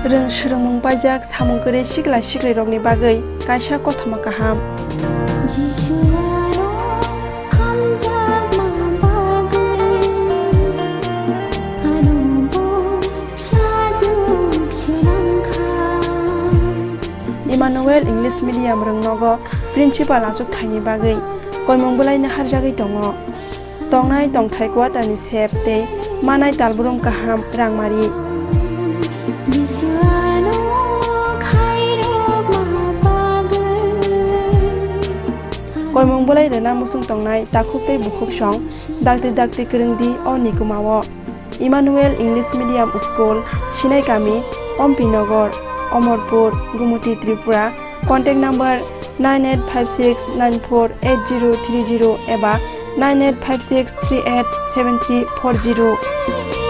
Reng surung pajak samung kere sikla sikri rogni bagai kaisa kothama kaham. Emmanuel English Medium reng nogo Principal-Emmanual thani bagai koimung bulai na harjagai tongo. Tongnai tongthai kwatani sep tei manai talburung kaham rangmari. Koimung bulai rena musung tongnai takuk tei bukuk song dakti kerengdi o nikumawo. Emmanuel English Medium School Sinai Kami Ompinogor Omorpur Gumuti Tripura. Contact number 9856948030 eba 9856387340.